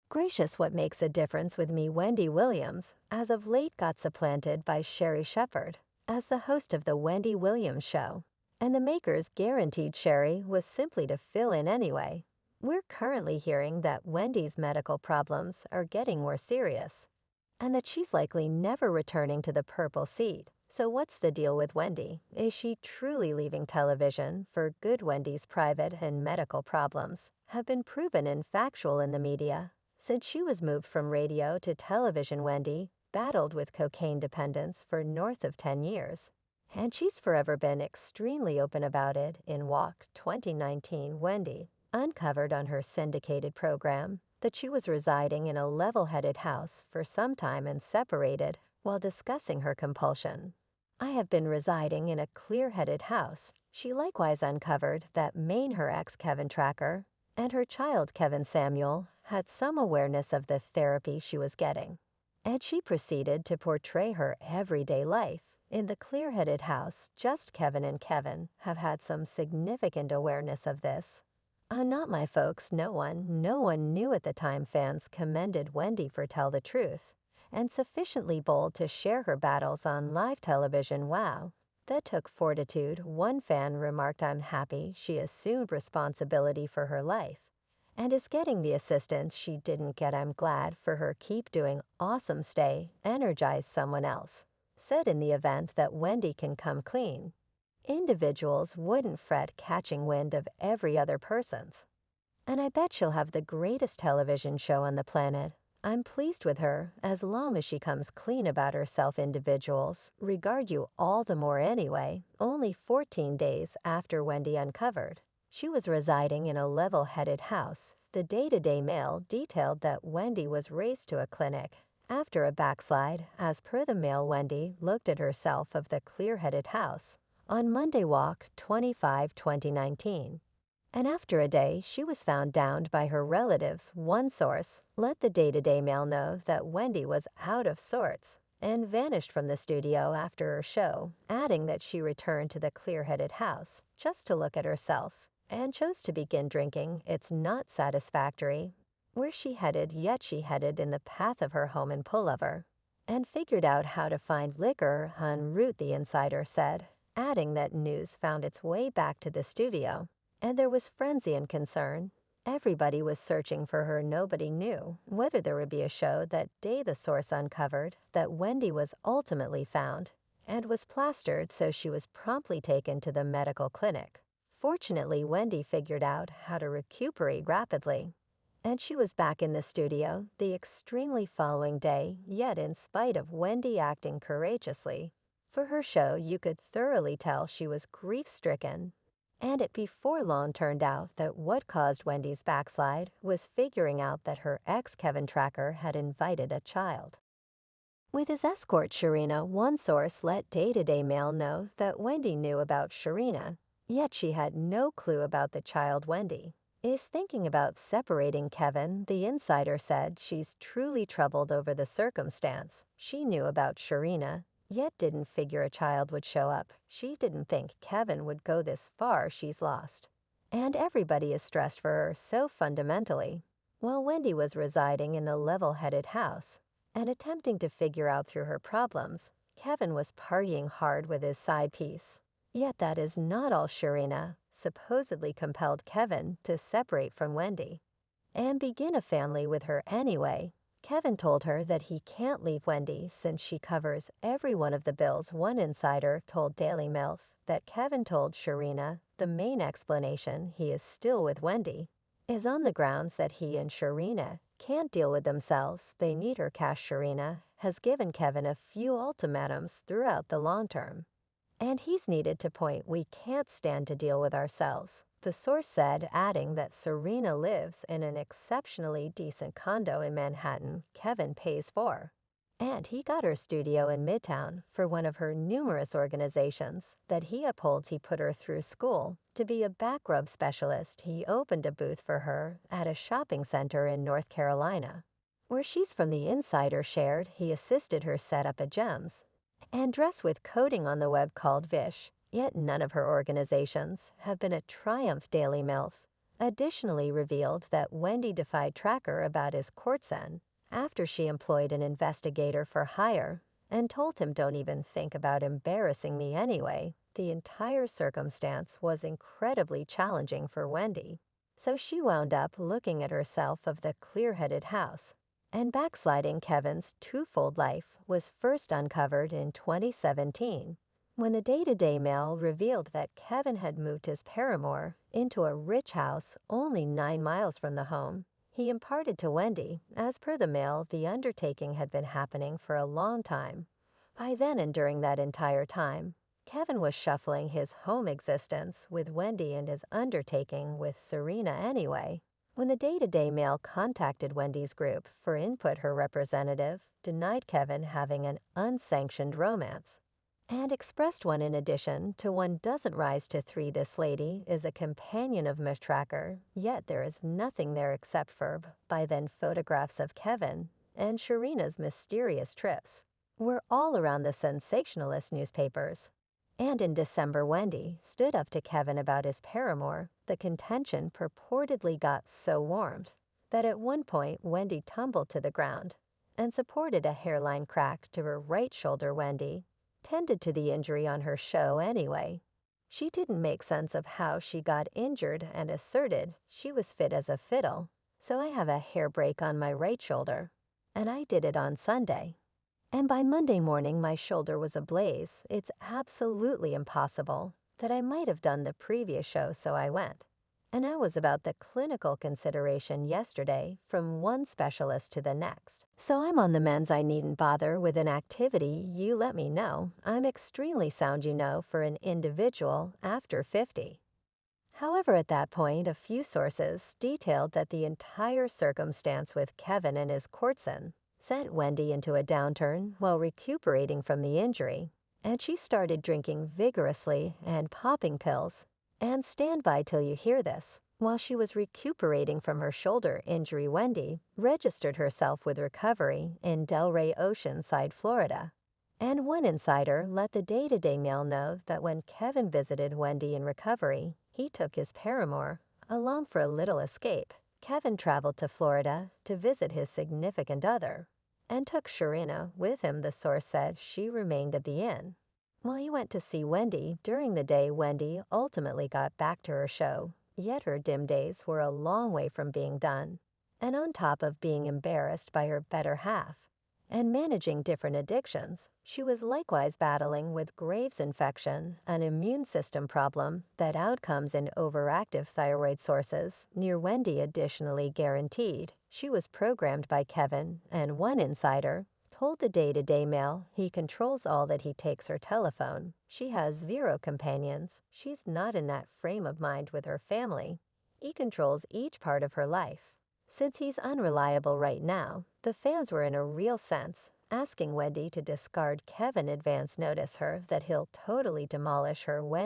Gracious, what makes a difference with me, Wendy Williams, as of late got supplanted by Sherry Shepherd as the host of The Wendy Williams Show. And the makers guaranteed Sherry was simply to fill in anyway. We're currently hearing that Wendy's medical problems are getting more serious, and that she's likely never returning to the purple seat. So what's the deal with Wendy? Is she truly leaving television for good? Wendy's private and medical problems have been proven and factual in the media. Since she was moved from radio to television, Wendy battled with cocaine dependence for north of 10 years. And she's forever been extremely open about it in Walk 2019. Wendy uncovered on her syndicated program that she was residing in a level-headed house for some time and separated while discussing her compulsion. I have been residing in a clear-headed house. She likewise uncovered that Maine, her ex Kevin Tracker, and her child Kevin Samuel had some awareness of the therapy she was getting. And she proceeded to portray her everyday life. In the clear-headed house, just Kevin and Kevin have had some significant awareness of this. Not my folks, no one knew at the time. Fans commended Wendy for Tell the Truth, and sufficiently bold to share her battles on live television. Wow, that took fortitude. One fan remarked, "I'm happy she assumed responsibility for her life and is getting the assistance she didn't get. I'm glad for her. Keep doing awesome. Stay energized." Someone else said, "In the event that Wendy can come clean, individuals wouldn't fret catching wind of every other person's. And I bet she'll have the greatest television show on the planet. I'm pleased with her as long as she comes clean about herself. Individuals regard you all the more anyway." Only 14 days after Wendy uncovered she was residing in a level-headed house, the Day-to-Day Mail detailed that Wendy was raced to a clinic after a backslide. As per the Mail, Wendy looked at herself of the clear-headed house on Monday, Walk 25, 2019. And after a day, she was found downed by her relatives. One source let the Day-to-Day Mail know that Wendy was out of sorts and vanished from the studio after her show, adding that she returned to the clear-headed house just to look at herself and chose to begin drinking. It's not satisfactory where she headed, yet she headed in the path of her home in pullover and figured out how to find liquor en route, the insider said, adding that news found its way back to the studio, and there was frenzy and concern. Everybody was searching for her. Nobody knew whether there would be a show that day. The source uncovered that Wendy was ultimately found and was plastered, so she was promptly taken to the medical clinic. Fortunately, Wendy figured out how to recuperate rapidly, and she was back in the studio the extremely following day. Yet in spite of Wendy acting courageously for her show, you could thoroughly tell she was grief-stricken. And it before long turned out that what caused Wendy's backslide was figuring out that her ex Kevin Tracker had invited a child with his escort Sharina. One source let Day-to-Day Mail know that Wendy knew about Sharina, yet she had no clue about the child. Wendy is thinking about separating Kevin. The insider said she's truly troubled over the circumstance. She knew about Sharina, yet didn't figure a child would show up. She didn't think Kevin would go this far. She's lost, and everybody is stressed for her. So fundamentally, while Wendy was residing in the level-headed house and attempting to figure out through her problems, Kevin was partying hard with his side piece. Yet that is not all. Sharina supposedly compelled Kevin to separate from Wendy and begin a family with her anyway. Kevin told her that he can't leave Wendy since she covers every one of the bills. One insider told Daily Mail that Kevin told Sharina the main explanation he is still with Wendy is on the grounds that he and Sharina can't deal with themselves. They need her cash. Sharina has given Kevin a few ultimatums throughout the long term, and he's needed to point, "We can't stand to deal with ourselves," the source said, adding that Serena lives in an exceptionally decent condo in Manhattan Kevin pays for, and he got her studio in Midtown for one of her numerous organizations that he upholds. He put her through school to be a back rub specialist. He opened a booth for her at a shopping center in North Carolina, where she's from. The insider shared he assisted her set up a gems and dress with coding on the web called Vish. Yet none of her organizations have been a triumph. Daily Mail additionally revealed that Wendy defied Tracker about his courtson after she employed an investigator for hire and told him, "Don't even think about embarrassing me anyway." The entire circumstance was incredibly challenging for Wendy, so she wound up looking at herself of the clear-headed house. And backsliding Kevin's twofold life was first uncovered in 2017 when the day-to-day mail revealed that Kevin had moved his paramour into a rich house only 9 miles from the home he imparted to Wendy. As per the mail, the undertaking had been happening for a long time. By then and during that entire time, Kevin was shuffling his home existence with Wendy and his undertaking with Serena anyway. When the day-to-day mail contacted Wendy's group for input, her representative denied Kevin having an unsanctioned romance and expressed one in addition to "One doesn't rise to 3. This lady is a companion of Miss Tracker, yet there is nothing there except for by then photographs of Kevin and Serena's mysterious trips were all around the sensationalist newspapers. And in December, Wendy stood up to Kevin about his paramour. The contention purportedly got so warmed that at one point Wendy tumbled to the ground and supported a hairline crack to her right shoulder. Wendy tended to the injury on her show anyway. She didn't make sense of how she got injured and asserted she was fit as a fiddle. "So I have a hair break on my right shoulder, and I did it on Sunday. And by Monday morning my shoulder was ablaze. It's absolutely impossible that I might have done the previous show, so I went. And I was about the clinical consideration yesterday from one specialist to the next. So I'm on the mends. I needn't bother with an activity. You let me know. I'm extremely sound, for an individual after 50. However, at that point, a few sources detailed that the entire circumstance with Kevin and his courtson sent Wendy into a downturn while recuperating from the injury, and she started drinking vigorously and popping pills. And stand by till you hear this. While she was recuperating from her shoulder injury, Wendy registered herself with recovery in Delray, Oceanside, Florida. And one insider let the day-to-day mail know that when Kevin visited Wendy in recovery, he took his paramour along for a little escape. Kevin traveled to Florida to visit his significant other and took Serena with him. The source said she remained at the inn while he went to see Wendy. During the day, Wendy ultimately got back to her show, yet her dim days were a long way from being done. And on top of being embarrassed by her better half and managing different addictions, she was likewise battling with Graves' infection, an immune system problem that outcomes in overactive thyroid sources near Wendy additionally guaranteed. She was programmed by Kevin, and one insider told the day-to-day mail he controls all that. He takes her telephone. She has 0 companions. She's not in that frame of mind with her family. He controls each part of her life. Since he's unreliable right now, the fans were in a real sense asking Wendy to discard Kevin. Advance notice her that he'll totally demolish her when